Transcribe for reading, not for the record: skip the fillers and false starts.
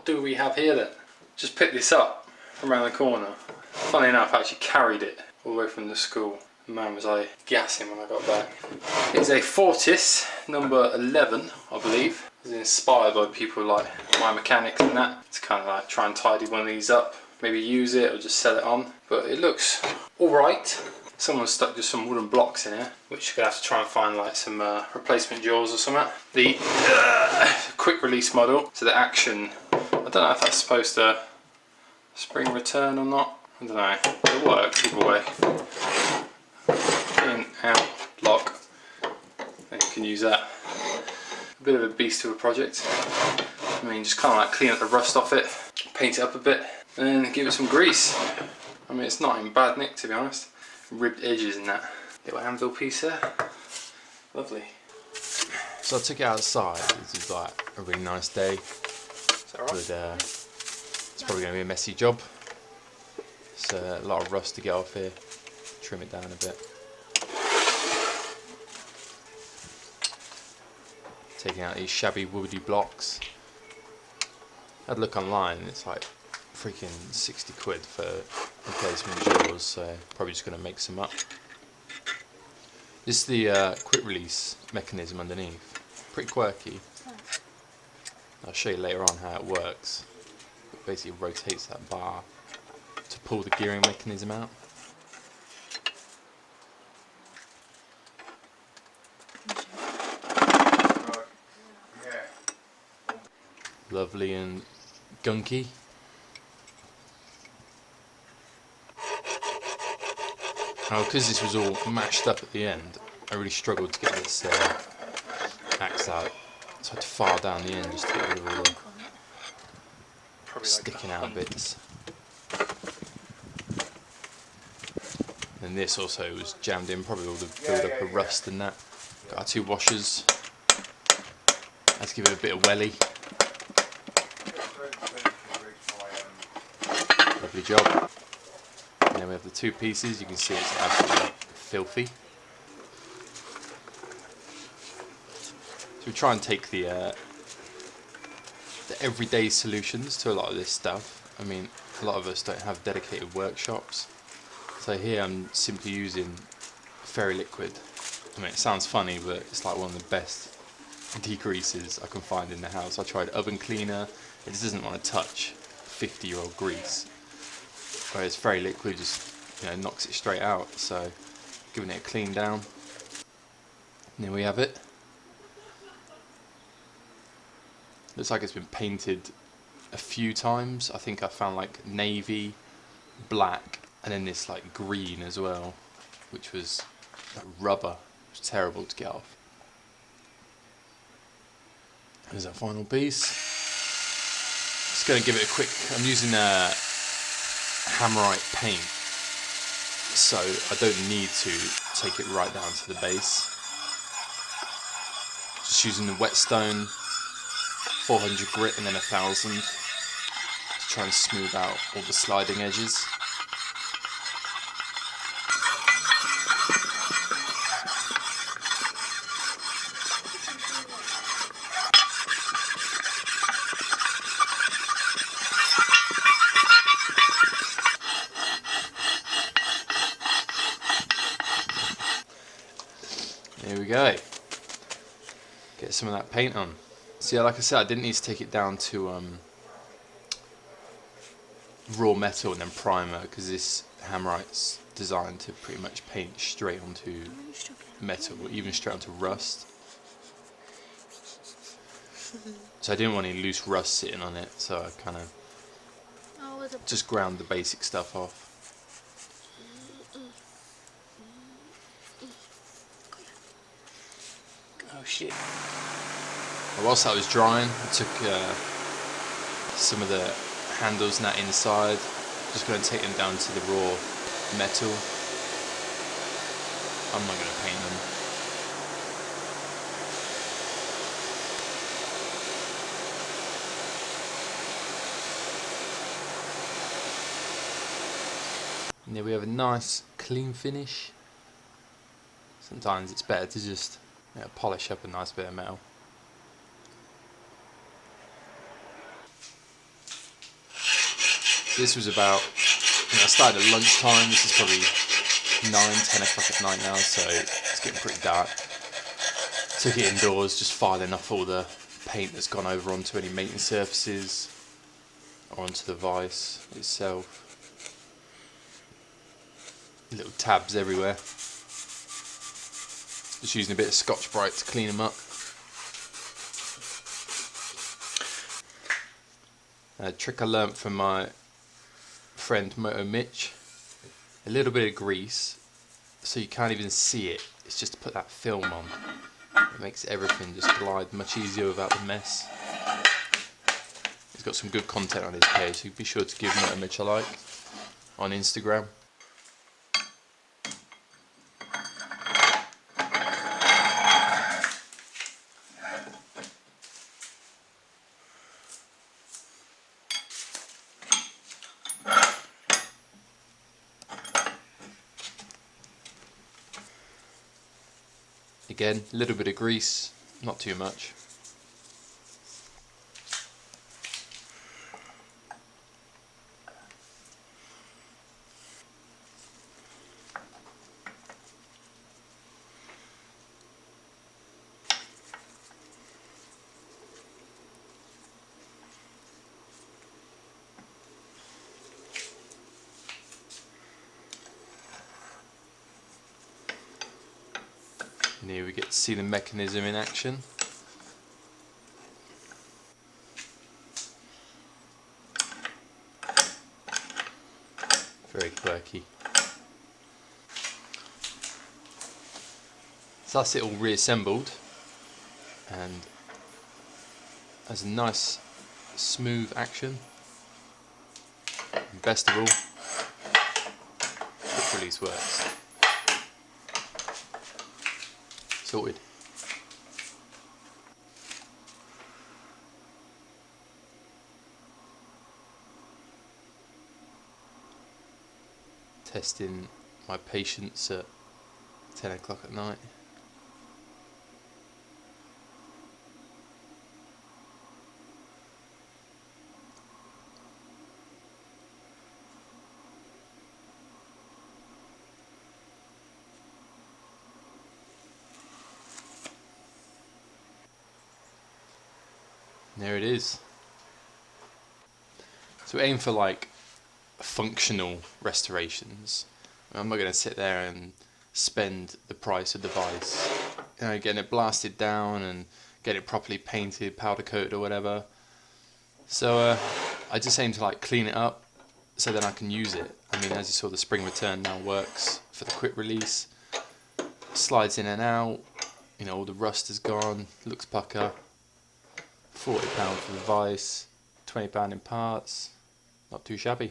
do we have here then? Just picked this up from around the corner. Funny enough, I actually carried it all the way from the school. Man, was I gassing when I got back. It's a Fortis number 11, I believe. It's inspired by people like my mechanics and that. It's kind of like try and tidy one of these up. Maybe use it or just sell it on. But it looks alright. Someone stuck just some wooden blocks in here, which you're going to have to try and find like some replacement jaws or something. The quick release model, so the action, I don't know if that's supposed to spring return or not. I don't know, it works either way. In, out, lock, and you can use that. A bit of a beast of a project. I mean, just kind of like clean up the rust off it, paint it up a bit, and then give it some grease. I mean, it's not in bad nick, to be honest. Ribbed edges and that. Little anvil piece there. Lovely. So I took it outside. This is like a really nice day. Is that right? But it's probably going to be a messy job. So a lot of rust to get off here. Trim it down a bit. Taking out these shabby woody blocks. I had a look online. It's like freaking 60 quid for replacement jaws, so probably just going to make some up. This is the quick release mechanism underneath. Pretty quirky. I'll show you later on how it works. It basically rotates that bar to pull the gearing mechanism out. Lovely and gunky. Now, because this was all mashed up at the end, I really struggled to get this axe out. So I had to file down the end just to get rid of all the sticking out bits. And this also was jammed in, probably all the build-up of rust and that. Got our 2 washers. Let's give it a bit of welly. Lovely job. And then we have the 2 pieces. You can see it's absolutely filthy. So we try and take the everyday solutions to a lot of this stuff. I mean, a lot of us don't have dedicated workshops. So here I'm simply using fairy liquid. I mean, it sounds funny, but it's like one of the best degreasers I can find in the house. I tried oven cleaner. It just doesn't want to touch 50-year-old grease. Whereas fairy liquid just, knocks it straight out. So giving it a clean down. And there we have it. Looks like it's been painted a few times. I think I found like navy, black, and then this like green as well, which was like rubber. It was terrible to get off. Here's our final piece. Just going to give it a quick. I'm using Hammerite paint, so I don't need to take it right down to the base. Just using the whetstone, 400 grit and then 1000 to try and smooth out all the sliding edges. There we go. Get some of that paint on. So yeah, like I said, I didn't need to take it down to raw metal and then primer, because this Hammerite's designed to pretty much paint straight onto metal, or even straight onto rust. So I didn't want any loose rust sitting on it, so I kind of just ground the basic stuff off. Oh shit. Whilst that was drying, I took some of the handles and that inside. Just going to take them down to the raw metal. I'm not going to paint them. And there we have a nice clean finish. Sometimes it's better to just polish up a nice bit of metal. This was about, I started at lunchtime. This is probably 9, 10 o'clock at night now, so it's getting pretty dark. Took it indoors, just filing off all the paint that's gone over onto any maintenance surfaces or onto the vise itself. Little tabs everywhere. Just using a bit of Scotch-Brite to clean them up. A trick I learnt from my friend Moto Mitch. A little bit of grease, so you can't even see it. It's just to put that film on. It makes everything just glide much easier without the mess. He's got some good content on his page, so be sure to give Moto Mitch a like on Instagram. Again, a little bit of grease, not too much. And here we get to see the mechanism in action. Very quirky. So that's it all reassembled, and has a nice smooth action. And best of all, quick release works. Sorted. Testing my patience at 10 o'clock at night. There it is. So aim for like functional restorations. I'm not going to sit there and spend the price of the device, getting it blasted down and get it properly painted, powder coated or whatever. So I just aim to like clean it up so then I can use it. I mean, as you saw, the spring return now works for the quick release. Slides in and out. All the rust is gone. Looks pucker. £40 for the vise, £20 in parts. Not too shabby.